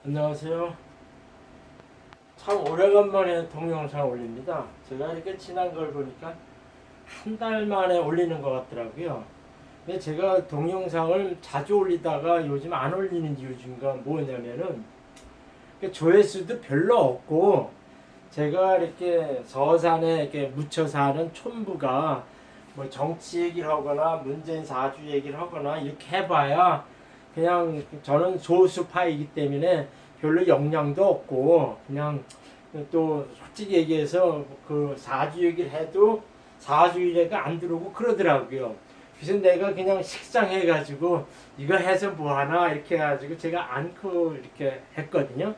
안녕하세요. 참 오래간만에 동영상 올립니다. 제가 이렇게 지난 걸 보니까 한 달 만에 올리는 것 같더라고요. 근데 제가 동영상을 자주 올리다가 요즘 안 올리는 이유 중가 뭐냐면은 조회수도 별로 없고, 제가 이렇게 서산에 이렇게 묻혀 사는 촌부가 뭐 정치 얘기를 하거나 문재인 사주 얘기를 하거나 이렇게 해봐야 그냥 저는 소수파이기 때문에 별로 영향도 없고, 그냥 또 솔직히 얘기해서 그 사주 얘기를 해도 사주일에가 안 들어오고 그러더라고요. 그래서 내가 그냥 식상해가지고 이거 해서 뭐하나 이렇게 해가지고 제가 않고 이렇게 했거든요.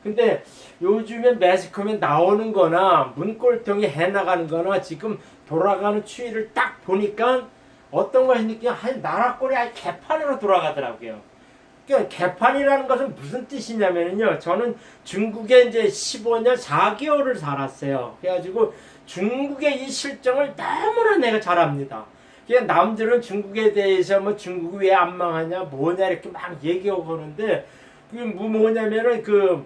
근데 요즘에 매스컴에 나오는 거나 문골통에 해나가는 거나 지금 돌아가는 추이를 딱 보니까 어떤 것이니까 한 나라꼴이 아예 개판으로 돌아가더라고요. 그러니까 개판이라는 것은 무슨 뜻이냐면요. 저는 중국에 이제 15년 4개월을 살았어요. 그래가지고 중국의 이 실정을 너무나 내가 잘 압니다. 그냥 남들은 중국에 대해서 뭐 중국이 왜 안 망하냐 뭐냐 이렇게 막 얘기하고 그러는데, 그게 뭐냐면은 그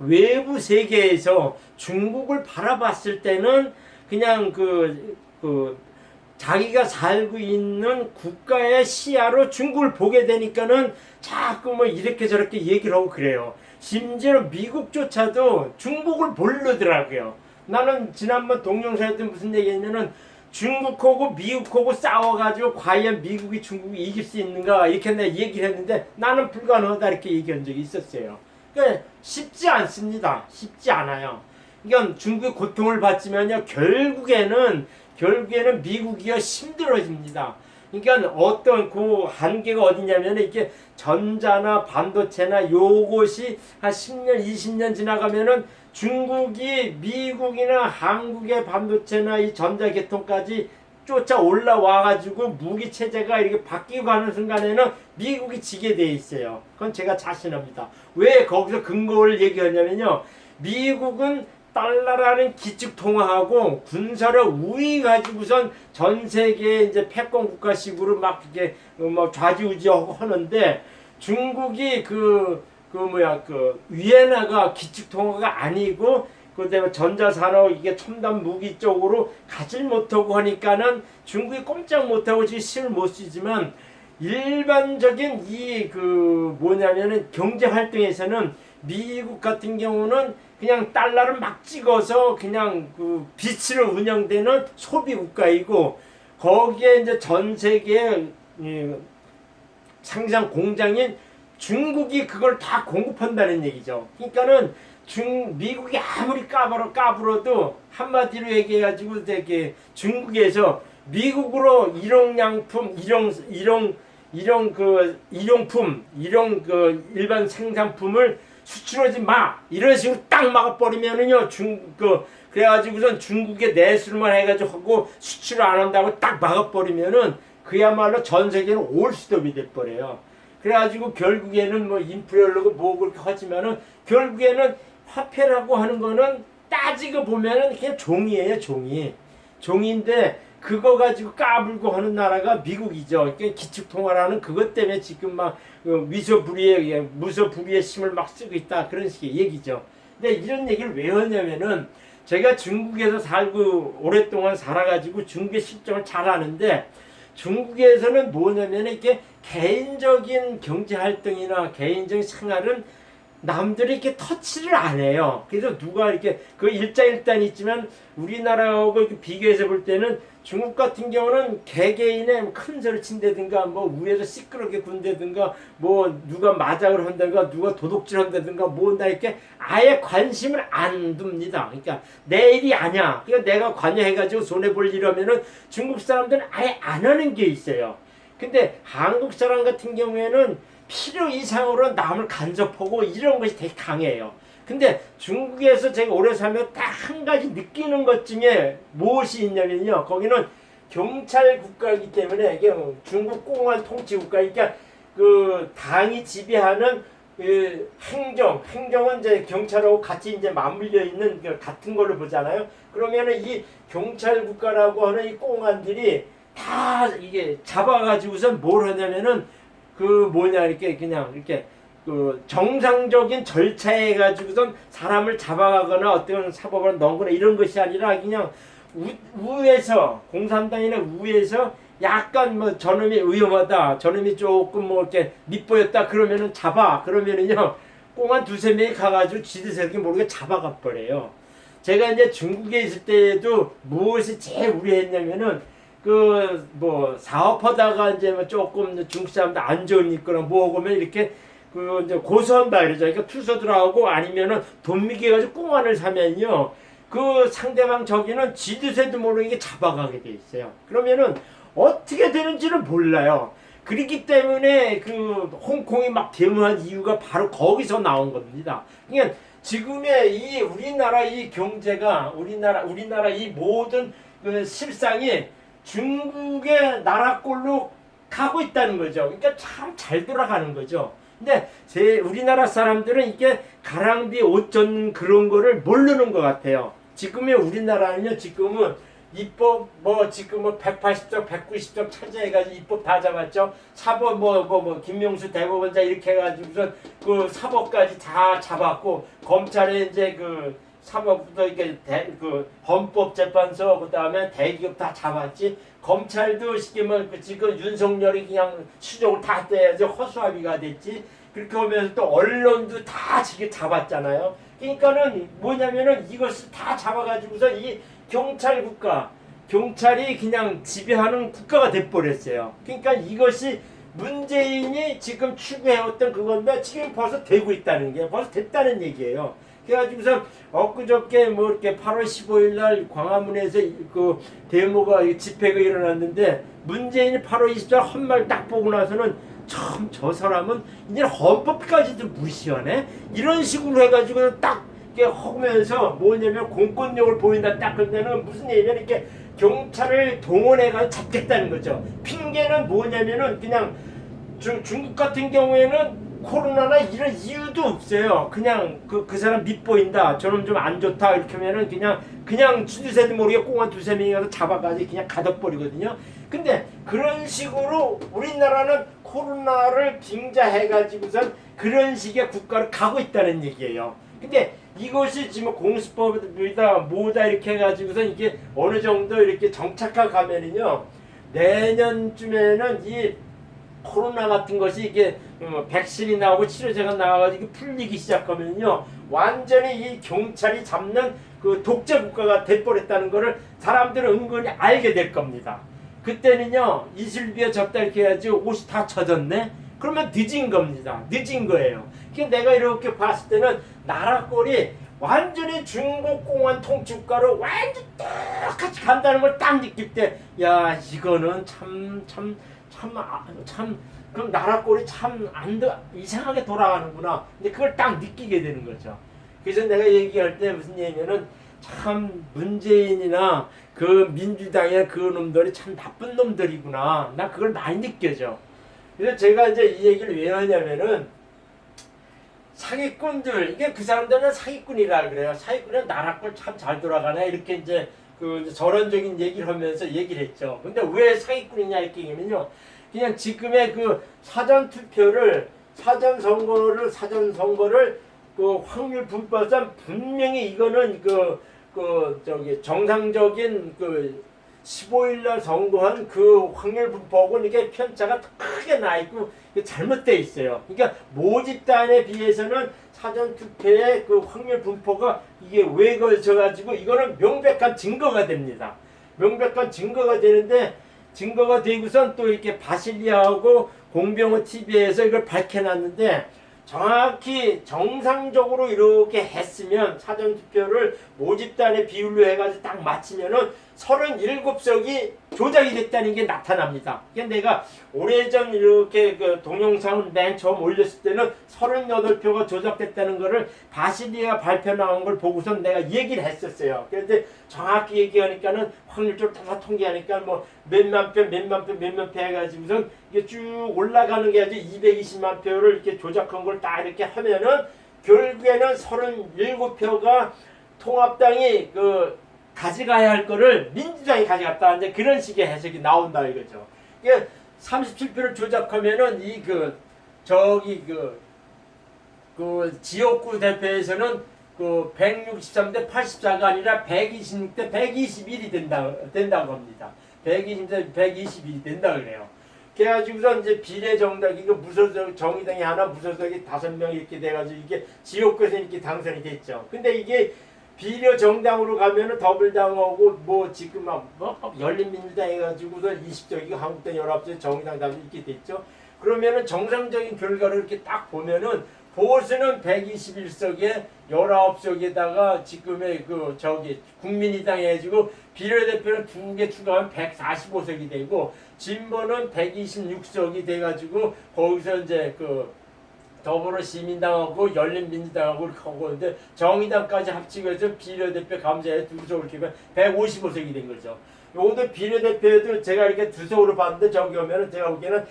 외부 세계에서 중국을 바라봤을 때는 그냥 그 자기가 살고 있는 국가의 시야로 중국을 보게 되니까는 자꾸 뭐 이렇게 저렇게 얘기를 하고 그래요. 심지어 미국조차도 중국을 모르더라고요. 나는 지난번 동영상에 무슨 얘기했냐면 중국하고 미국하고 싸워가지고 과연 미국이 중국이 이길 수 있는가 이렇게 내가 얘기를 했는데 나는 불가능하다 이렇게 얘기한 적이 있었어요. 그러니까 쉽지 않습니다. 쉽지 않아요. 그러니까 중국의 고통을 받지만요 결국에는 미국이요 힘들어집니다. 그러니까 어떤 그 한계가 어디냐면 이렇게 전자나 반도체나 요것이 한 10년, 20년 지나가면은 중국이 미국이나 한국의 반도체나 이 전자계통까지 쫓아 올라와가지고 무기 체제가 이렇게 바뀌고 가는 순간에는 미국이 지게 돼 있어요. 그건 제가 자신합니다. 왜 거기서 근거를 얘기하냐면요. 미국은 달러라는 기축 통화하고 군사력 우위 가지고선 전 세계 이제 패권 국가식으로 막 이렇게 뭐 좌지우지하고 하는데, 중국이 그 위에나가 기축 통화가 아니고 그다음에 전자산업 이게 첨단 무기 쪽으로 가질 못하고 하니까는 중국이 꼼짝 못하고 지금 힘을 못 쓰지만, 일반적인 이 뭐냐면은 경제 활동에서는 미국 같은 경우는 그냥 달러를 막 찍어서 그냥 그 빛으로 운영되는 소비 국가이고, 거기에 이제 전 세계 상장 공장인 중국이 그걸 다 공급한다는 얘기죠. 그러니까는 미국이 아무리 까불어도 한마디로 얘기해가지고 되게 중국에서 미국으로 일용양품, 일용 그 일반 생산품을 수출하지 마 이런 식으로 딱 막아버리면은요 그래가지고선 중국에 내수만 해가지고 하고 수출을 안 한다고 딱 막아버리면은 그야말로 전 세계는 올스톱이 돼버려요. 그래가지고 결국에는 뭐 인플레라고 뭐 그렇게 하지만은 결국에는 화폐라고 하는 거는 따지고 보면은 그냥 종이에요. 종이인데 그거 가지고 까불고 하는 나라가 미국이죠. 그러니까 기축통화라는 그것 때문에 지금 막 무소불위의 힘을 막 쓰고 있다 그런 식의 얘기죠. 근데 이런 얘기를 왜 하냐면은 제가 중국에서 살고 오랫동안 살아가지고 중국의 실정을 잘 아는데, 중국에서는 뭐냐면 이렇게 개인적인 경제 활동이나 개인적인 생활은 남들이 이렇게 터치를 안 해요. 그래서 누가 이렇게 그 일장일단이 있지만 우리나라하고 이렇게 비교해서 볼 때는 중국 같은 경우는 개개인의 큰 소리 친다든가 뭐 위에서 시끄럽게 군다든가 뭐 누가 마작을 한다든가 누가 도둑질 한다든가 뭐나 이렇게 아예 관심을 안 둡니다. 그러니까 내 일이 아니야. 그러니까 내가 관여해가지고 손해볼 일이라면은 중국 사람들은 아예 안 하는 게 있어요. 근데 한국 사람 같은 경우에는 필요 이상으로 남을 간섭하고 이런 것이 되게 강해요. 근데 중국에서 제가 오래 살면 딱 한 가지 느끼는 것 중에 무엇이 있냐면요. 거기는 경찰 국가이기 때문에 이게 중국 공안 통치 국가니까 그 당이 지배하는 그 행정은 이제 경찰하고 같이 이제 맞물려 있는 같은 걸로 보잖아요. 그러면은 이 경찰 국가라고 하는 이 공안들이 다 이게 잡아가지고선 뭘 하냐면은 이렇게 그냥 이렇게 그 정상적인 절차에 가지고선 사람을 잡아가거나 어떤 사법을 넣거나 이런 것이 아니라 그냥 우에서 공산당이나 우에서 약간 뭐 저놈이 위험하다, 저놈이 조금 뭐 이렇게 밑보였다 그러면은 잡아, 그러면은요 꽁 한 두세 명이 가가지고 지들새끼 모르게 잡아가 버려요. 제가 이제 중국에 있을 때에도 무엇이 제일 우려했냐면은 그 뭐 사업하다가 이제 뭐 조금 중국 사람들 안 좋은 있거나 뭐 오면 이렇게 그 이제 고소한다 그러죠. 그러니까 투서들하고 아니면은 돈 미개가지고 꽁안을 사면요 그 상대방 저기는 지드새도 모르게 잡아가게 돼 있어요. 그러면은 어떻게 되는지는 몰라요. 그렇기 때문에 그 홍콩이 막 데모한 이유가 바로 거기서 나온 겁니다. 그러니까 지금의 이 우리나라 이 경제가 우리나라 이 모든 그 실상이 중국의 나라꼴로 가고 있다는 거죠. 그러니까 참 잘 돌아가는 거죠. 근데 우리나라 사람들은 이게 가랑비 옷전 그런 거를 모르는 것 같아요. 지금의 우리나라는요, 지금은 입법 뭐 지금 뭐 180석, 190석 차지해가지고 입법 다 잡았죠. 사법 뭐 김명수 대법원장 이렇게 해가지고서 그 사법까지 다 잡았고 검찰에 이제 그 사법부터 이렇게 그 헌법재판소 그다음에 대기업 다 잡았지. 검찰도 쉽게 말하면 지금 윤석열이 그냥 수족을 다 떼야지 허수아비가 됐지. 그렇게 하면서 또 언론도 다 지금 잡았잖아요. 그러니까는 뭐냐면은 이것을 다 잡아가지고서 이 경찰 국가, 경찰이 그냥 지배하는 국가가 돼버렸어요. 그러니까 이것이 문재인이 지금 추구해왔던 그건데 지금 벌써 되고 있다는 게 벌써 됐다는 얘기예요. 그래가지고서 엊그저께 뭐 이렇게 8월 15일 날 광화문에서 그 데모가 집회가 일어났는데 문재인이 8월 24일 한 말 딱 보고 나서는 참 저 사람은 이제 헌법까지도 무시하네. 이런 식으로 해가지고 딱 허면서 뭐냐면 공권력을 보인다 딱 그러면은 무슨 얘기냐면 이렇게 경찰을 동원해가지고 잡겠다는 거죠. 핑계는 뭐냐면은 그냥 중국 같은 경우에는 코로나나 이런 이유도 없어요. 그냥 그 사람 밑보인다, 저놈 좀 안 좋다 이렇게 하면은 그냥 주두새도 모르게 꽁 한 두세 명이 가서 잡아가지고 그냥 가둬버리거든요. 근데 그런 식으로 우리나라는 코로나를 빙자해가지고선 그런 식의 국가를 가고 있다는 얘기예요. 근데 이것이 지금 공수법이다 뭐다 이렇게 해가지고서 이게 어느 정도 이렇게 정착화 가면은요 내년쯤에는 이 코로나 같은 것이 이게 백신이 나오고 치료제가 나와가지고 풀리기 시작하면요 완전히 이 경찰이 잡는 그 독재 국가가 돼버렸다는 거를 사람들은 은근히 알게 될 겁니다. 그때는요 이슬비에 졌다 이렇게 해야지 옷이 다 젖었네. 그러면 늦은 겁니다. 늦은 거예요. 그러니까 내가 이렇게 봤을 때는 나라꼴이 완전히 중국 공안 통치국가로 완전 똑같이 간다는 걸 딱 느낄 때, 야 이거는 참 그럼 나라꼴이 참 이상하게 돌아가는구나. 근데 그걸 딱 느끼게 되는 거죠. 그래서 내가 얘기할 때 무슨 얘기냐면은 참 문재인이나 그 민주당의 그 놈들이 참 나쁜 놈들이구나. 나 그걸 많이 느껴져. 그래서 제가 이제 이 얘기를 왜 하냐면은 사기꾼들, 이게 그 사람들은 사기꾼이라 그래요. 사기꾼은 나라꼴 참 잘 돌아가네. 이렇게 이제 그 전원적인 얘기를 하면서 얘기를 했죠. 근데 왜 사기꾼이냐 이렇게 얘기하면요. 그냥 지금의 그 사전투표를, 사전선거를 그 확률 분법상 분명히 이거는 정상적인 그 15일날 선거한 그 확률 분포하고 이게 편차가 크게 나 있고 잘못되어 있어요. 그러니까 모집단에 비해서는 사전투표의 그 확률 분포가 이게 왜 걸쳐가지고 이거는 명백한 증거가 됩니다. 명백한 증거가 되는데 증거가 되고선 또 이렇게 바실리아하고 공병호 TV에서 이걸 밝혀놨는데 정확히 정상적으로 이렇게 했으면 사전투표를 모집단의 비율로 해가지고 딱 맞추면은 37석이 조작이 됐다는 게 나타납니다. 그러니까 내가 오래전 이렇게 그 동영상을 맨 처음 올렸을 때는 38표가 조작됐다는 거를 바실리아 발표 나온 걸 보고선 내가 얘기를 했었어요. 그런데 정확히 얘기하니까는 확률적으로 다 통계하니까 뭐 몇만 표 해가지고선 이게 쭉 올라가는 게 아주 220만 표를 이렇게 조작한 걸 딱 이렇게 하면은 결국에는 37표가 통합당이 가져가야 할 거를 민주당이 가져갔다. 이제 그런 식의 해석이 나온다 이거죠. 이게 37표를 조작하면은 그 지역구 대표에서는 그 163대 84가 아니라 126대 121이 된다고 합니다. 120대 121이 된다 그래요. 그래가지고서 이제 비례정당 이거 무소속 정의당이 하나 무소속이 5명 이렇게 돼가지고 이게 지역구에서 이렇게 당선이 됐죠. 근데 이게 비례정당으로 가면은 더불당하고 뭐 지금 뭐 열린민주당 해가지고서 20석 이거 한국당 19석 정의당 다 이렇게 됐죠. 그러면은 정상적인 결과를 이렇게 딱 보면은 보수는 121석에 19석에다가 지금의 그 저기 국민의당 해가지고 비례대표는 2개 추가하면 145석이 되고 진보는 126석이 돼가지고 거기서 이제 그 더불어시민당하고 열린민주당하고 이렇게 하고 있는데 정의당까지 합치고 해서 비례대표 감사에 2석을 키우면 155석이 된 거죠. 요것도 비례대표도 제가 이렇게 2석으로 봤는데 저기 오면은 제가 보기에는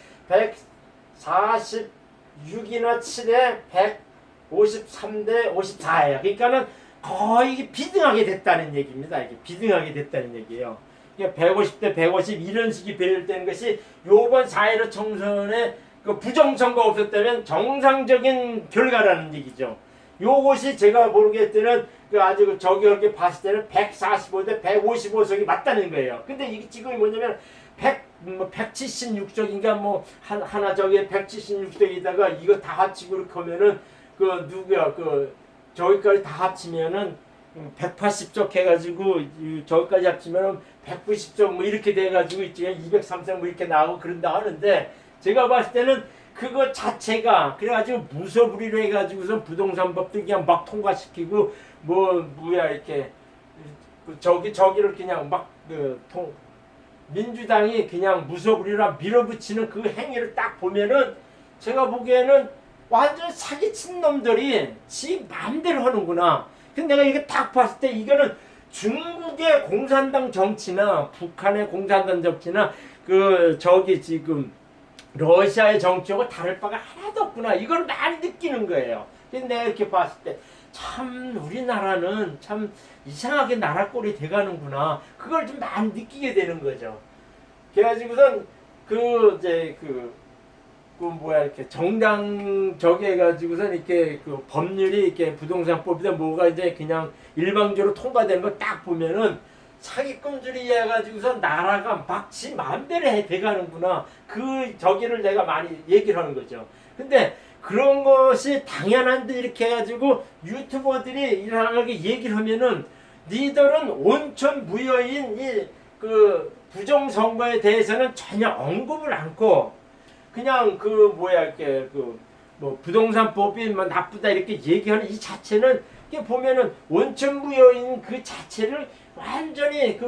146이나 7에 153대 54예요. 그러니까는 거의 비등하게 됐다는 얘기입니다. 이게 비등하게 됐다는 얘기예요. 그러니까 150대 150 이런 식이 배열되는 것이 요번 4.15 총선에 그 부정선거 없었다면 정상적인 결과라는 얘기죠. 요것이 제가 모르겠을 그 아주 저기 이렇게 봤을 때는 145대 155석이 맞다는 거예요. 근데 이게 지금 뭐냐면 176석인가 뭐 하나 저기에 176석에다가 이거 다 합치고 이렇게 하면은 그 누구야 그 저기까지 다 합치면은 180석 해가지고 저기까지 합치면은 190석 뭐 이렇게 돼가지고 있지 203석 뭐 이렇게 나오고 그런다 하는데 제가 봤을 때는 그거 자체가 그래가지고 무소불위로 해가지고서 부동산법도 그냥 막 통과시키고 뭐야 이렇게 저기를 그냥 막 민주당이 그냥 무소불위로 밀어붙이는 그 행위를 딱 보면은 제가 보기에는 완전 사기친 놈들이 지 마음대로 하는구나. 근데 내가 이게 딱 봤을 때 이거는 중국의 공산당 정치나 북한의 공산당 정치나 그 저기 지금 러시아의 정치하고 다를 바가 하나도 없구나. 이걸 많이 느끼는 거예요. 근데 내가 이렇게 봤을 때 참 우리나라는 참 이상하게 나라 꼴이 돼가는구나. 그걸 좀 많이 느끼게 되는 거죠. 그래가지고선 이렇게 정당 저기 해가지고선 이렇게 그 법률이 이렇게 부동산법이다 뭐가 이제 그냥 일방적으로 통과되는 거 딱 보면은 사기꾼들이 해가지고서 나라가 막 지 마음대로 돼가는구나. 그 저기를 내가 많이 얘기를 하는 거죠. 근데 그런 것이 당연한 듯 이렇게 해가지고 유튜버들이 이상하게 얘기를 하면은 니들은 온천 무효인 이 그 부정선거에 대해서는 전혀 언급을 않고 그냥 이렇게 뭐 부동산법이 뭐 나쁘다 이렇게 얘기하는 이 자체는 이게 보면은 온천 무효인 그 자체를 완전히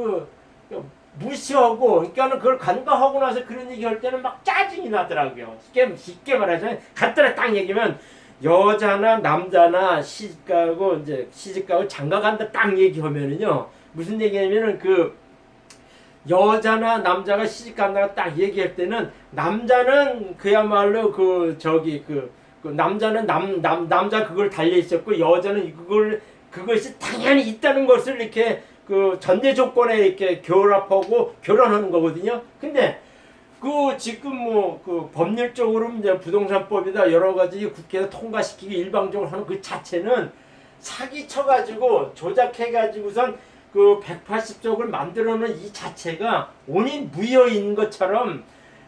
무시하고 그러니까는 그걸 간과하고 나서 그런 얘기 할 때는 막 짜증이 나더라고요. 쉽게 말하자면 간단히 딱 얘기하면 여자나 남자나 시집가고 장가간다 딱 얘기하면은요 무슨 얘기냐면은 여자나 남자가 시집간다가 딱 얘기할 때는 남자는 그야말로 남자는 남자 그걸 달려 있었고 여자는 그것이 당연히 있다는 것을 이렇게 그 전제 조건에 이렇게 결합하고 결혼하는 거거든요. 근데 지금 법률적으로 이제 부동산법이다 여러 가지 국회에서 통과시키기 일방적으로 하는 그 자체는 사기 쳐가지고 조작해가지고선 180석을 만들어놓은 이 자체가 온인 무효인 것처럼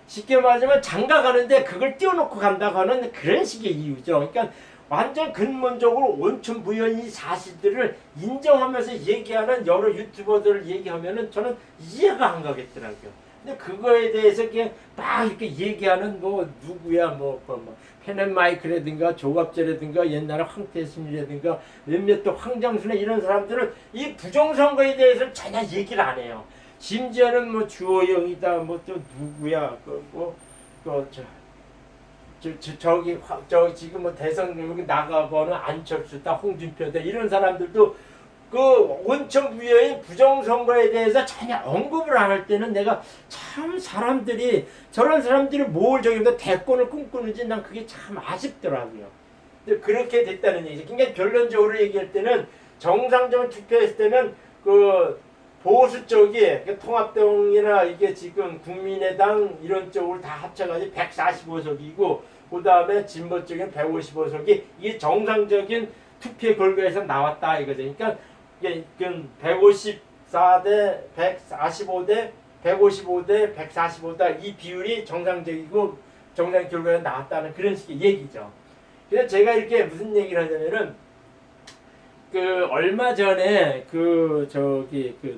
쉽게 말하자면 장가 가는데 그걸 띄워놓고 간다고 하는 그런 식의 이유죠. 그러니까 완전 근본적으로 온천 무효인 이 사실들을 인정하면서 얘기하는 여러 유튜버들을 얘기하면은 저는 이해가 안 가겠더라고요. 근데 그거에 대해서 그냥 막 이렇게 얘기하는 누구야 페넨마이크라든가 조갑제라든가 옛날에 황태순이라든가 몇몇 또 황장수나 이런 사람들은 이 부정선거에 대해서는 전혀 얘기를 안 해요. 심지어는 주호영이다 또 누구야 저기 지금 대선 여기 나가고는 안철수다 홍준표다 이런 사람들도 온천 무효인 부정선거에 대해서 전혀 언급을 안 할 때는 내가 참 저런 사람들이 뭘 저기다 대권을 꿈꾸는지 난 그게 참 아쉽더라고요. 근데 그렇게 됐다는 얘기죠. 그러니까 결론적으로 얘기할 때는 정상적으로 투표했을 때는 보수 쪽이 통합당이나 이게 지금 국민의당 이런 쪽을 다 합쳐가지고 145석이고 그 다음에 진보 쪽엔 155석이 이게 정상적인 투표 결과에서 나왔다 이거죠. 그러니까 이게 154대 145대 155대 145다 이 비율이 정상적이고 정상 결과에 나왔다는 그런 식의 얘기죠. 그래서 제가 이렇게 무슨 얘기를 하냐면은 그 얼마 전에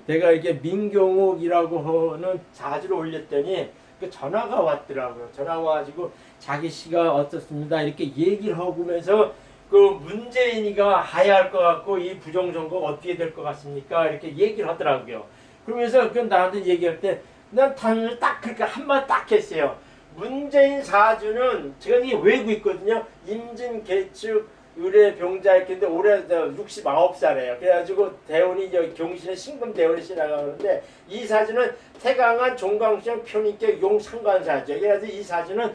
내가 이게 민경욱이라고 하는 자주를 올렸더니 그 전화가 왔더라고요. 전화가 와가지고 자기 씨가 어떻습니다 이렇게 얘기를 하고면서 그 문재인이가 하야할 것 같고 이 부정선거가 어떻게 될 것 같습니까 이렇게 얘기를 하더라고요. 그러면서 그 나한테 얘기할 때 난 단을 딱 그렇게 한마디 딱 했어요. 문재인 사주는 제가 이게 외우고 있거든요. 임진 개축 의뢰 병자였는데 올해 69살이에요. 그래가지고 대운이 경신에 신금 대운이 지나가는데 이 사주는 태강한 종강시형 편인격 용 상관사주. 그래가지고 이 사주는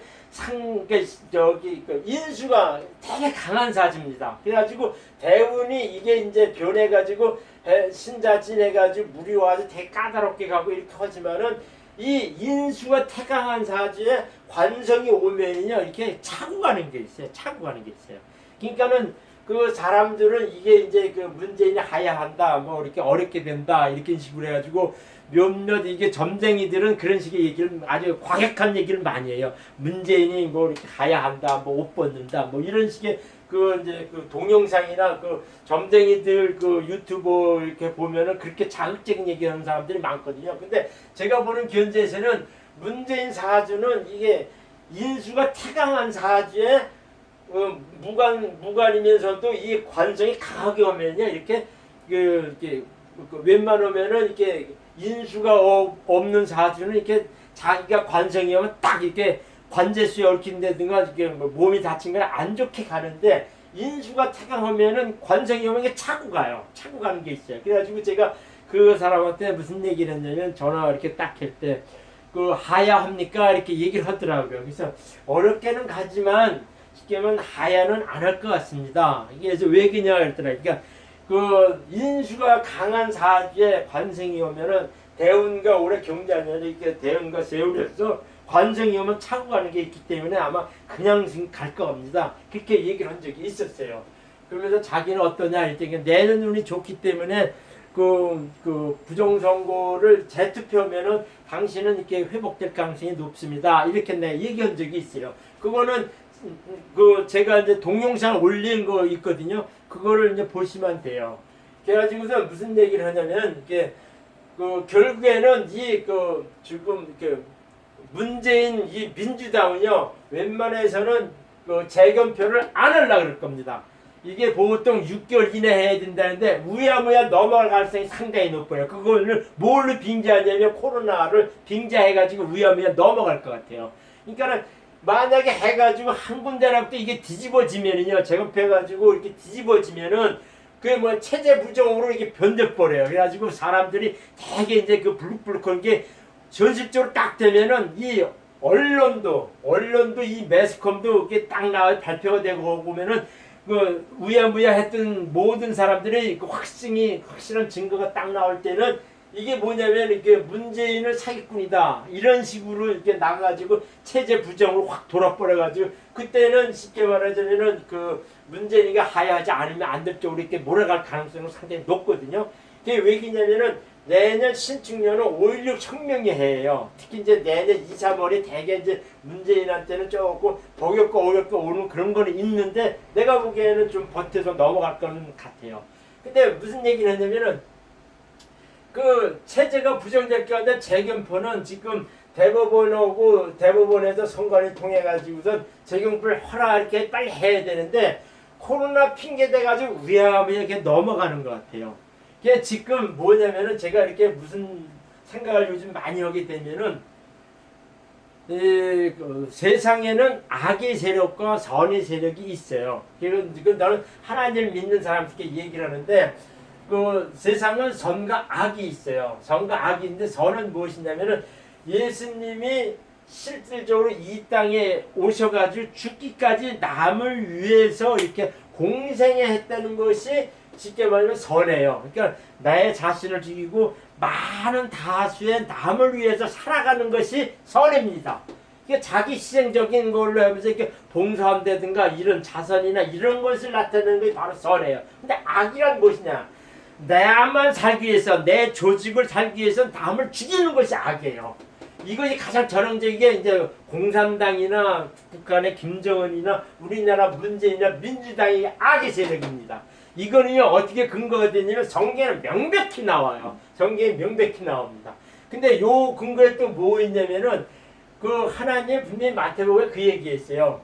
인수가 되게 강한 사주입니다. 그래가지고 대운이 이게 이제 변해가지고 신자진해가지고 물이 와서 되게 까다롭게 가고 이렇게 하지만은 이 인수가 태강한 사주에 관성이 오면은요 이렇게 차고 가는 게 있어요. 차고 가는 게 있어요. 그러니까는 그 사람들은 이게 이제 그 문재인이 하야한다, 뭐 이렇게 어렵게 된다 이렇게 식으로 해가지고 몇몇 이게 점쟁이들은 그런 식의 얘기를 아주 과격한 얘기를 많이 해요. 문재인이 뭐 이렇게 하야한다, 뭐 옷 벗는다, 뭐 이런 식의 그 이제 그 동영상이나 그 점쟁이들 그 유튜브 이렇게 보면은 그렇게 자극적인 얘기하는 사람들이 많거든요. 근데 제가 보는 견제에서는 문재인 사주는 이게 인수가 태강한 사주에 무관이면서도 이 관성이 강하게 오면요 이렇게 웬만하면은 이렇게 인수가 없는 사주는 이렇게 자기가 관성이 오면 딱 이렇게 관제수에 얽힌다든가 이렇게 몸이 다친 건 안 좋게 가는데 인수가 태강하면은 관성이 오면 이게 차고 가요. 차고 가는 게 있어요. 그래가지고 제가 그 사람한테 무슨 얘기를 했냐면 전화 이렇게 딱 할 때 그 하야합니까 이렇게 얘기를 하더라고요. 그래서 어렵게는 가지만 쉽게 말하면 하야는 안 할 것 같습니다. 이게 왜 그러냐 그랬더니 그러니까 그 인수가 강한 사주에 관성이 오면은 대운과 올해 경자년이 이렇게 대운과 세운에서 관성이 오면 차고 가는 게 있기 때문에 아마 그냥 갈 겁니다. 그렇게 얘기를 한 적이 있었어요. 그러면서 자기는 어떠냐 했더니 내는 운이 좋기 때문에 그 부정선거를 재투표하면은 당신은 이렇게 회복될 가능성이 높습니다. 이렇게 내 얘기한 적이 있어요. 그거는 그 제가 이제 동영상 올린 거 있거든요. 그거를 이제 보시면 돼요. 그래가지고서 무슨 얘기를 하냐면 이게 그 결국에는 이 그 지금 이렇게 문재인 이 민주당은요 웬만해서는 그 재검표를 안 하려고 그럴 겁니다. 이게 보통 6개월 이내에 해야 된다는데 우야무야 넘어갈 가능성이 상당히 높아요. 그거를 뭘로 빙자하냐면 코로나를 빙자해가지고 우야무야 넘어갈 것 같아요. 그러니까는 만약에 해가지고 한 군데라도 이게 뒤집어지면은요 재검표해가지고 이렇게 뒤집어지면은 그 뭐 체제 부정으로 이게 변돼버려요. 그래가지고 사람들이 되게 이제 그 불룩불룩한 게 현실적으로 딱 되면은 이 언론도 이 매스컴도 이게 딱 나와 발표가 되고 보면은 그 우야무야 했던 모든 사람들이 그 확실한 증거가 딱 나올 때는 이게 뭐냐면 이게 문재인은 사기꾼이다 이런 식으로 이렇게 나가지고 체제 부정으로 확 돌아버려가지고 그때는 쉽게 말하자면은 그 문재인이가 하야하지 않으면 안 될 쪽으로 이렇게 몰아갈 가능성은 상당히 높거든요. 그게 왜 그러냐면은 내년 신축년은 5.16 혁명의 해예요. 특히 이제 내년 2, 3월에 대개 이제 문재인한테는 조금 복역과 오역과 오는 그런 거는 있는데 내가 보기에는 좀 버텨서 넘어갈 거는 같아요. 근데 무슨 얘기를 하냐면은 그 체제가 부정될 경우에 재검표는 지금 대법원에서 선관위 통해 가지고선 재검표를 하라 이렇게 빨리 해야 되는데 코로나 핑계 대 가지고 위험하게 이렇게 넘어가는 것 같아요. 그게 지금 뭐냐면은 제가 이렇게 무슨 생각을 요즘 많이 하게 되면은 그 세상에는 악의 세력과 선의 세력이 있어요. 지금 나는 하나님을 믿는 사람들께 얘기를 하는데 그 세상은 선과 악이 있어요. 선과 악이 있는데 선은 무엇이냐면은 예수님이 실질적으로 이 땅에 오셔가지고 죽기까지 남을 위해서 이렇게 공생했다는 것이 쉽게 말하면 선이에요. 그러니까 나의 자신을 죽이고 많은 다수의 남을 위해서 살아가는 것이 선입니다. 이게 자기 희생적인 걸로 하면서 이렇게 봉사한다든가 이런 자선이나 이런 것을 나타내는 게 바로 선이에요. 근데 악이란 무엇이냐? 나만 살기 위해서, 내 조직을 살기 위해서 남을 죽이는 것이 악이에요. 이것이 가장 전형적이게 이제 공산당이나 북한의 김정은이나 우리나라 문재인이나 민주당이 악의 세력입니다. 이거는요 어떻게 근거가 되냐면 성경에 명백히 나와요. 성경에 명백히 나옵니다. 근데 요 근거에 또 뭐 있냐면은 그 하나님 분명히 마태복음에 그 얘기했어요.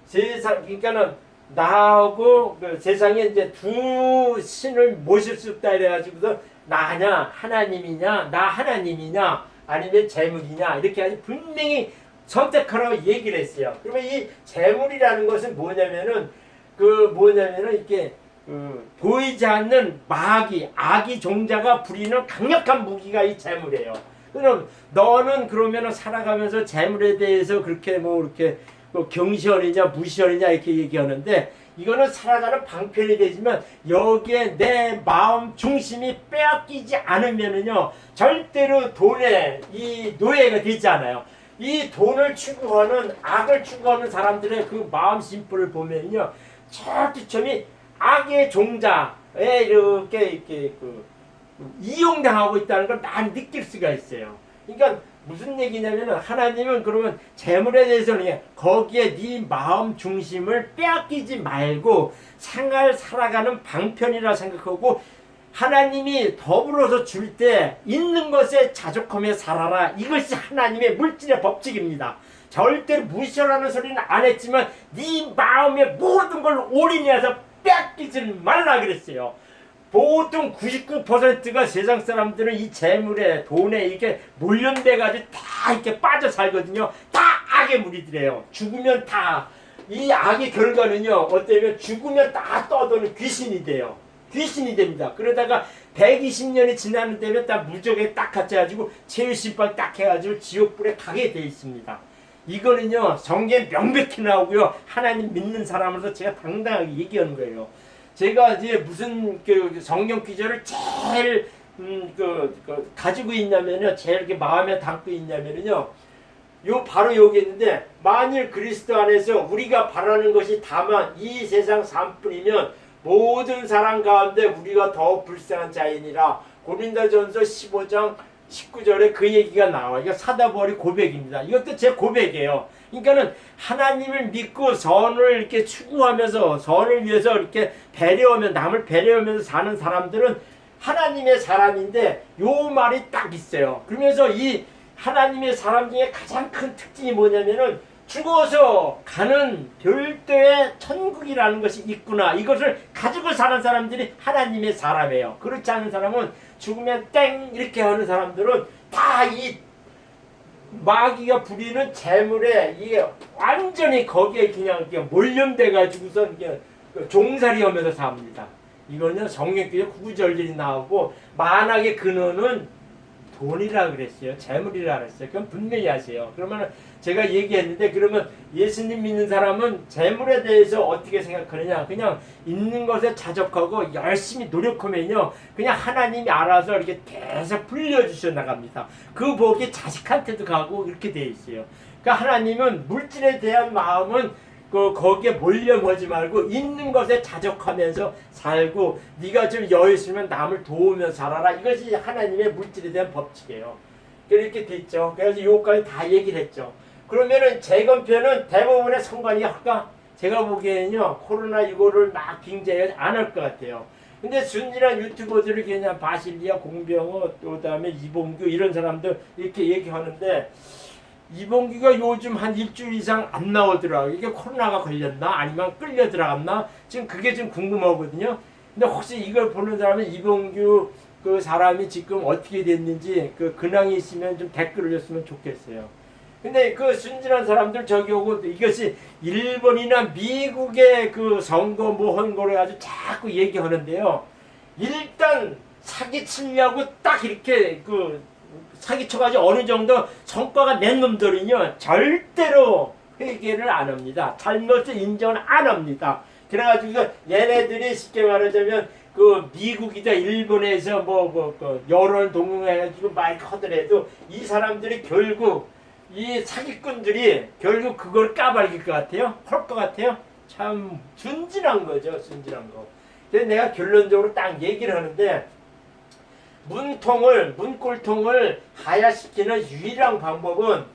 세상 그러니까는 나하고 그 세상에 이제 두 신을 모실 수 없다 이래가지고서 나냐 하나님이냐 나 하나님이냐 아니면 재물이냐 이렇게 아주 분명히 선택하라고 얘기를 했어요. 그러면 이 재물이라는 것은 뭐냐면은 이렇게 보이지 않는 마귀 악이 종자가 부리는 강력한 무기가 이 재물이에요. 그럼 너는 그러면은 살아가면서 재물에 대해서 그렇게 뭐 이렇게 경시하느냐 무시하느냐 이렇게 얘기하는데 이거는 살아가는 방편이 되지만 여기에 내 마음 중심이 빼앗기지 않으면은요 절대로 돈에 이 노예가 되지 않아요. 이 돈을 추구하는 악을 추구하는 사람들의 그 마음 심보를 보면요 처음이 악의 종자에 이렇게 이용당하고 있다는 걸 많이 느낄 수가 있어요. 그러니까 무슨 얘기냐면 하나님은 그러면 재물에 대해서는 거기에 네 마음 중심을 빼앗기지 말고 살아가는 방편이라 생각하고 하나님이 더불어서 줄 때 있는 것에 자족하며 살아라. 이것이 하나님의 물질의 법칙입니다. 절대로 무시하라는 소리는 안 했지만 네 마음의 모든 걸 올인해서 빼앗기지 말라 그랬어요. 보통 99%가 세상 사람들은 이 재물에 돈에 이렇게 몰련돼가지고 다 이렇게 빠져 살거든요. 다 악의 무리들이에요. 죽으면 다 이 악의 결과는요 어때면 죽으면 다 떠도는 귀신이 돼요. 귀신이 됩니다. 그러다가 120년이 지나는 데면 다 무적에 딱 갇혀가지고 최후심판 딱 해가지고 지옥불에 가게 돼 있습니다. 이거는요 성경에 명백히 나오고요 하나님 믿는 사람으로서 제가 당당하게 얘기하는 거예요. 제가 이제 무슨 그 성경 기절을 제일 가지고 있냐면요, 제일 이렇게 마음에 담고 있냐면요, 바로 여기 있는데 만일 그리스도 안에서 우리가 바라는 것이 다만 이 세상 삶뿐이면 모든 사람 가운데 우리가 더 불쌍한 자이니라. 고린도전서 15장 19절에 그 얘기가 나와요. 이거 사도바울의 고백입니다. 이것도 제 고백이에요. 그러니까는 하나님을 믿고 선을 이렇게 추구하면서 선을 위해서 이렇게 배려하며 남을 배려하면서 사는 사람들은 하나님의 사람인데 요 말이 딱 있어요. 그러면서 이 하나님의 사람 중에 가장 큰 특징이 뭐냐면은 죽어서 가는 별도의 천국이라는 것이 있구나. 이것을 가지고 사는 사람들이 하나님의 사람이에요. 그렇지 않은 사람은 죽으면 땡 이렇게 하는 사람들은 다 이 마귀가 부리는 재물에 이게 완전히 거기에 그냥 몰련돼 가지고서 이게 종살이 하면서 삽니다. 이거는 성경에 구구절절이 나오고 만악의 근원은 돈이라 그랬어요. 재물이라 그랬어요. 그건 분명히 하세요. 그러면 제가 얘기했는데 그러면 예수님 믿는 사람은 재물에 대해서 어떻게 생각하느냐? 그냥 있는 것에 자족하고 열심히 노력하면요, 그냥 하나님이 알아서 이렇게 계속 불려주셔 나갑니다. 그 복이 자식한테도 가고 이렇게 돼 있어요. 그러니까 하나님은 물질에 대한 마음은 거기에 몰려보지 말고 있는 것에 자족하면서 살고 네가 좀 여유 있으면 남을 도우며 살아라. 이것이 하나님의 물질에 대한 법칙이에요. 이렇게 됐죠. 그래서 요까지 다 얘기를 했죠. 그러면은 재건표는 대부분의 성관이 할까? 제가 보기에는요 코로나19를 막 빙자해 안 할 것 같아요. 근데 순진한 유튜버들을 그냥 바실리아 공병호 또 다음에 이봉규 이런 사람들 이렇게 얘기하는데 이봉규가 요즘 한 일주일 이상 안 나오더라고요. 이게 코로나가 걸렸나 아니면 끌려 들어갔나 지금 그게 좀 궁금하거든요. 근데 혹시 이걸 보는 사람은 이봉규 그 사람이 지금 어떻게 됐는지 그 근황이 있으면 좀 댓글을 줬으면 좋겠어요. 근데 그 순진한 사람들 저기 오고 이것이 일본이나 미국의 그 선거 뭐 한 거를 아주 자꾸 얘기하는데요. 일단 사기치려고 딱 이렇게 사기쳐가지고 어느 정도 성과가 낸 놈들은요 절대로 회개를 안 합니다. 잘못을 인정을 안 합니다. 그래가지고 얘네들이 쉽게 말하자면 미국이다 일본에서 여론 동용해가지고 막 하더라도 이 사람들이 결국 이 사기꾼들이 결국 그걸 까발릴 것 같아요. 할 것 같아요. 참 순진한 거죠. 순진한 거. 그래서 내가 결론적으로 딱 얘기를 하는데 문골통을 하야시키는 유일한 방법은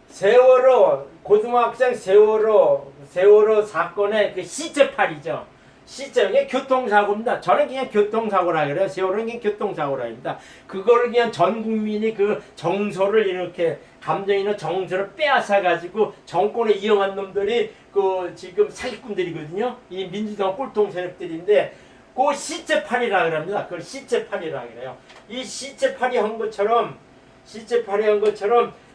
세월호 고등학생 세월호 사건의 그 시체팔이죠. 시체 교통사고입니다. 저는 그냥 교통사고라 그래요. 세월호는 그냥 교통사고라 합니다. 그거를 그냥 전 국민이 그 정서를 이렇게 감정 있는 정서를 빼앗아 가지고 정권에 이용한 놈들이 그 지금 사기꾼들이거든요. 이 민주당 꼴통 세력들인데 그 시체팔이라 그럽니다. 그걸 시체팔이라 그래요. 이 시체팔이 한 것처럼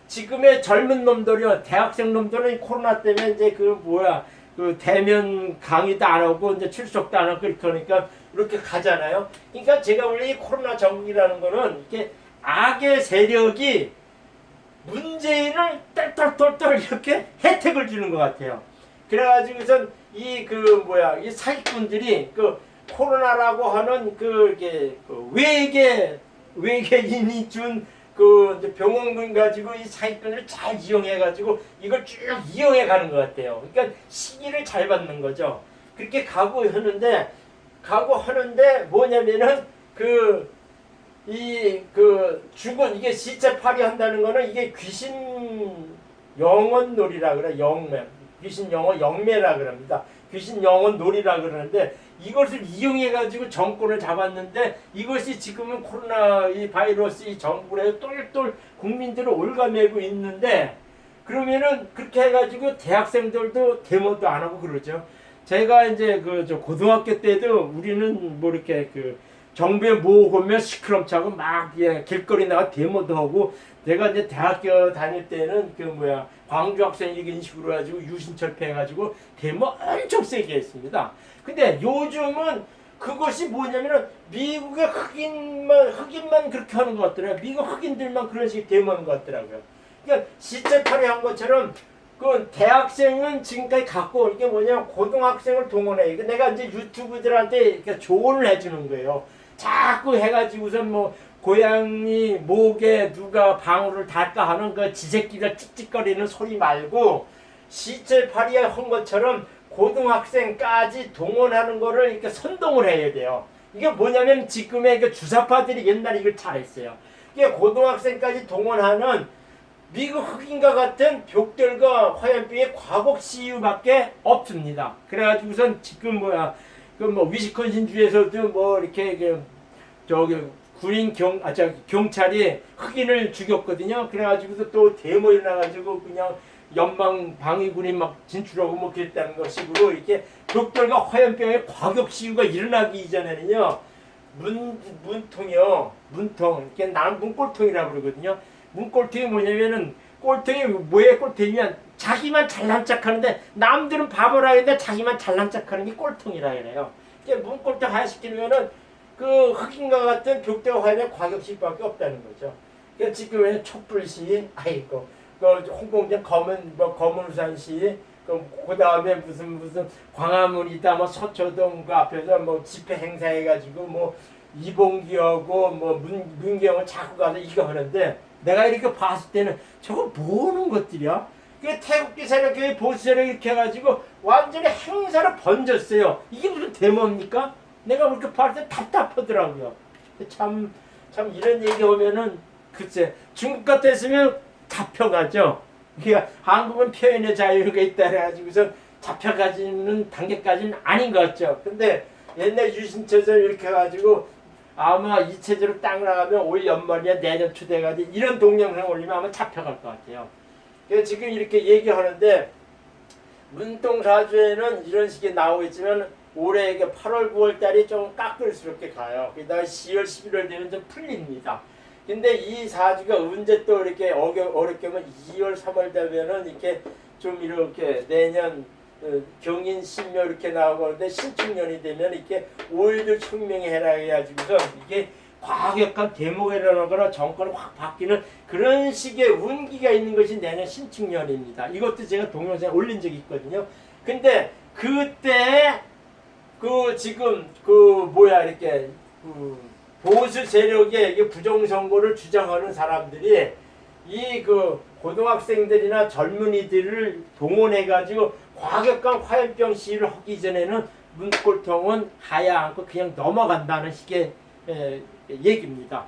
지금의 젊은 놈들이요, 대학생 놈들은 코로나 때문에 이제 그 대면 강의도 안 하고 이제 출석도 안 하고 이렇게 하니까 이렇게 가잖아요. 그러니까 제가 원래 이 코로나 전국이라는 거는 이렇게 악의 세력이 문재인을 똘똘똘똘 이렇게 혜택을 주는 것 같아요. 그래가지고선 이 사기꾼들이 그 코로나라고 하는 외계인이 준 그 병원군 가지고 이 사기꾼을 잘 이용해가지고 이걸 쭉 이용해 가는 것 같아요. 그러니까 시기를 잘 받는 거죠. 그렇게 각오하는데 뭐냐면은 죽은 이게 시체팔이 한다는 거는 이게 귀신 영혼 놀이라 그래. 영매. 귀신 영혼 영매라 그럽니다. 귀신 영혼 놀이라 그러는데 이것을 이용해 가지고 정권을 잡았는데 이것이 지금은 코로나 이 바이러스 이 정부에 똘똘 국민들을 올가매고 있는데 그러면은 그렇게 해 가지고 대학생들도 데모도 안 하고 그러죠. 제가 이제 저 고등학교 때도 우리는 뭐 이렇게 정부에 모으면 시끄럼차고 막 길거리 나가 데모도 하고 내가 이제 대학교 다닐 때는 광주 학생 이런 식으로 해가지고 유신철폐 해가지고 데모 엄청 세게 했습니다. 근데 요즘은 그것이 뭐냐면은 미국의 흑인만 그렇게 하는 것 같더라고요. 미국 흑인들만 그런 식의 데모하는 것 같더라고요. 그러니까 시체팔이 한 것처럼 그 대학생은 지금까지 갖고 이게 뭐냐면 고등학생을 동원해. 내가 이제 유튜브들한테 이렇게 조언을 해주는 거예요. 자꾸 해가지고선 뭐 고양이 목에 누가 방울을 닿을까 하는 그 지새끼가 찍찍거리는 소리 말고 시체팔이 한 것처럼 고등학생까지 동원하는 거를 이렇게 선동을 해야 돼요. 이게 뭐냐면 지금의 그 주사파들이 옛날에 이걸 잘했어요. 이게 고등학생까지 동원하는 미국 흑인과 같은 벽돌과 화염병의 과곡 시위밖에 없습니다. 그래가지고선 지금 위스콘신 주에서도 이렇게 경찰이 흑인을 죽였거든요. 그래가지고서 또 데모 일어나가지고 그냥 연방 방위군이 막 진출하고 뭐 그랬다는 것식으로 이렇게 벽돌과 화염병의 과격 시위가 일어나기 이전에는요, 문통, 이렇게 나는 문골통이라고 그러거든요. 문골통이 뭐냐면은, 꼴통이 뭐의 꼴통이면 자기만 잘난 척하는데 남들은 바보라 했는데 자기만 잘난 척하는 게 꼴통이라 그래요. 이게 문골통 하시키면은 그 흑인과 같은 벽돌과 화염의 과격 시위밖에 없다는 거죠. 그러니까 지금 촛불 시위, 홍콩장 검은우산 시위, 그 다음에 무슨 광화문이다, 서초동 그 앞에서 집회 행사해가지고 이봉기하고 문경을 자꾸 가서 이거 하는데 내가 이렇게 봤을 때는 저거 뭐하는 것들이야? 그 태극기 세력, 보수 세력 이렇게 해가지고 완전히 행사를 번졌어요. 이게 무슨 데모입니까? 내가 그렇게 봤을 때 답답하더라고요. 참 이런 얘기 오면은 글쎄 중국 같았으면 잡혀가죠. 그러니까 한국은 표현의 자유가 있다 해가지고서 잡혀가지는 단계까지는 아닌 것 같죠. 근데 옛날 유신처럼 이렇게 해가지고 아마 이 체제로 딱 나가면 올 연말이야 내년 초 돼가지고 이런 동영상 올리면 아마 잡혀갈 것 같아요. 그래서 지금 이렇게 얘기하는데 문통사주에는 이런 식의 나오고 있지만 올해 8월 9월 달이 좀 까끌스럽게 가요. 그다음에 10월 11월 되면 좀 풀립니다. 근데 이 사주가 언제 또 이렇게 어렵게 하면 2월 3월 되면은 이렇게 좀 이렇게 내년 경인 신묘 이렇게 나오고 하는데 신축년이 되면 이렇게 5일들 청명이 해라 해가지고서 이게 과격한 데모가 일어나거나 정권이 확 바뀌는 그런 식의 운기가 있는 것이 내년 신축년입니다. 이것도 제가 동영상에 올린 적이 있거든요. 근데 그때 지금 이렇게 보수 세력의 부정선거를 주장하는 사람들이 이 고등학생들이나 젊은이들을 동원해가지고 과격한 화염병 시위를 하기 전에는 문고통은 가야 않고 그냥 넘어간다는 식의 얘기입니다.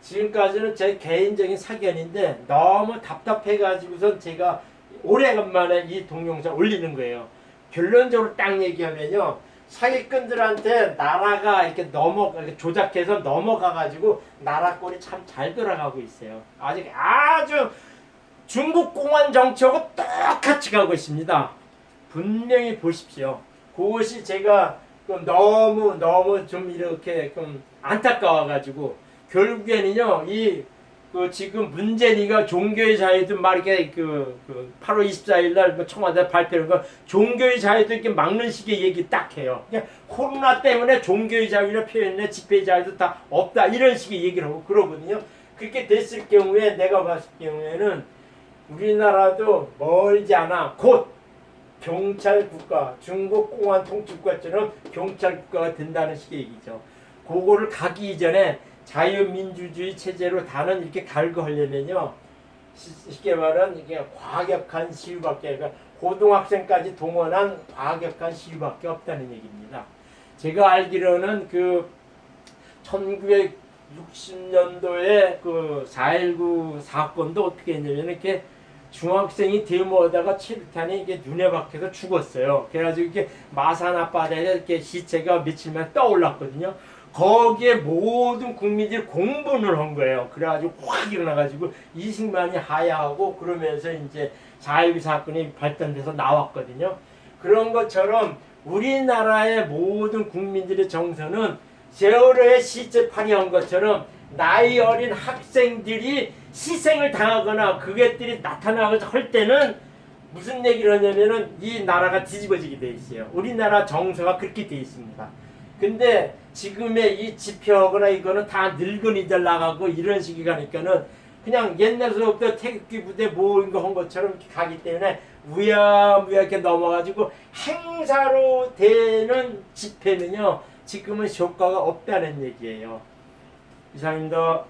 지금까지는 제 개인적인 사견인데 너무 답답해가지고선 제가 오래간만에 이 동영상 올리는 거예요. 결론적으로 딱 얘기하면요, 사기꾼들한테 나라가 이렇게 조작해서 넘어가가지고 나라 꼴이 참 잘 돌아가고 있어요. 아주 중국 공안 정치하고 똑같이 가고 있습니다. 분명히 보십시오. 그것이 제가 너무 좀 이렇게 좀 안타까워가지고 결국에는요, 지금 문재인이가 종교의 자유도 막 이렇게 8월 24일 날 청와대 발표한 거 종교의 자유도 이렇게 막는 식의 얘기 딱 해요. 그냥 코로나 때문에 종교의 자유나 표현이나 집회의 자유도 다 없다 이런 식의 얘기를 하고 그러거든요. 그렇게 됐을 경우에 내가 봤을 경우에는 우리나라도 멀지 않아 곧 경찰 국가, 중국 공안 통치국가처럼 경찰 국가가 된다는 식의 얘기죠. 그거를 가기 이전에 자유민주주의 체제로 다는 이렇게 갈구하려면요, 쉽게 말하면 이게 과격한 시위밖에, 그러니까 고등학생까지 동원한 과격한 시위밖에 없다는 얘기입니다. 제가 알기로는 1960년도에 4.19 사건도 어떻게 했냐면 이렇게 중학생이 데모하다가 체류탄이 이게 눈에 박혀서 죽었어요. 그래가지고 이렇게 마산 앞바다에 이렇게 시체가 며칠만 떠올랐거든요. 거기에 모든 국민들이 공분을 한 거예요. 그래가지고 확 일어나가지고 20만이 하야하고 그러면서 이제 4.19 사건이 발단돼서 나왔거든요. 그런 것처럼 우리나라의 모든 국민들의 정서는 세월호의 시체팔이 한 것처럼 나이 어린 학생들이 희생을 당하거나 그것들이 나타나고 할 때는 무슨 얘기를 하냐면은 이 나라가 뒤집어지게 돼 있어요. 우리나라 정서가 그렇게 돼 있습니다. 근데 지금의 이 집회하거나 이거는 다 늙은이들 나가고 이런 식이 가니까는 그냥 옛날서부터 태극기 부대 모인 거 한 것처럼 이렇게 가기 때문에 우야무야 이렇게 넘어가지고 행사로 되는 집회는요 지금은 효과가 없다는 얘기예요. 이상입니다.